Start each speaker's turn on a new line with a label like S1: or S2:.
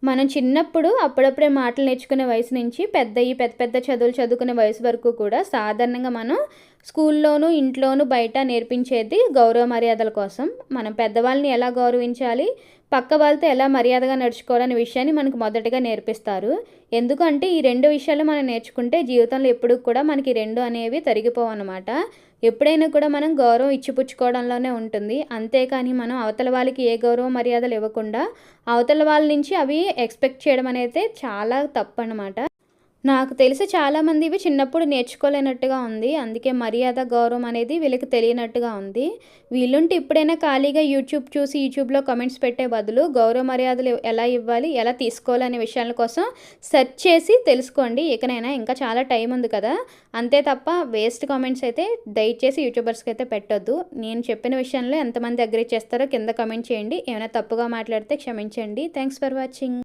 S1: మనం చిన్నప్పుడు అప్పుడప్పుడే మాటలు నేర్చుకునే వయసు నుంచి పెద్ద పెద్ద చదువులు చదువుకునే వయసు వరకు కూడా సాధారణంగా మనం స్కూల్లోనూ, ఇంట్లోనూ, బయట నేర్పించేది గౌరవ మర్యాదల కోసం. మనం పెద్దవాళ్ళని ఎలా గౌరవించాలి, పక్క వాళ్ళతో ఎలా మర్యాదగా నడుచుకోవాలనే విషయాన్ని మనకు మొదటగా నేర్పిస్తారు. ఎందుకంటే ఈ 2 విషయాలు మనం నేర్చుకుంటే జీవితంలో ఎప్పుడూ కూడా మనకి 2 అనేవి తరిగిపోవన్నమాట. ఎప్పుడైనా కూడా మనం గౌరవం ఇచ్చిపుచ్చుకోవడంలోనే ఉంటుంది. అంతేకాని మనం అవతల వాళ్ళకి ఏ గౌరవ మర్యాదలు ఇవ్వకుండా అవతల వాళ్ళ నుంచి అవి ఎక్స్‌పెక్ట్ చేయడం అనేది చాలా తప్పనమాట. నాకు తెలిసి చాలామంది ఇవి చిన్నప్పుడు నేర్చుకోలేనట్టుగా ఉంది. అందుకే మర్యాద, గౌరవం అనేది వీళ్ళకి తెలియనట్టుగా ఉంది. వీళ్ళుంటే ఇప్పుడైనా ఖాళీగా యూట్యూబ్ చూసి యూట్యూబ్‌లో కామెంట్స్ పెట్టే బదులు గౌరవ మర్యాదలు ఎలా ఇవ్వాలి, ఎలా తీసుకోవాలి అనే విషయాల కోసం సెర్చ్ చేసి తెలుసుకోండి. ఇకనైనా ఇంకా చాలా టైం ఉంది కదా! అంతే తప్ప వేస్ట్ కామెంట్స్ అయితే దయచేసి యూట్యూబర్స్‌కైతే పెట్టొద్దు. నేను చెప్పిన విషయంలో ఎంతమంది అగ్రీ చేస్తారో కింద కామెంట్ చేయండి. ఏమైనా తప్పుగా మాట్లాడితే క్షమించండి. Thanks for watching.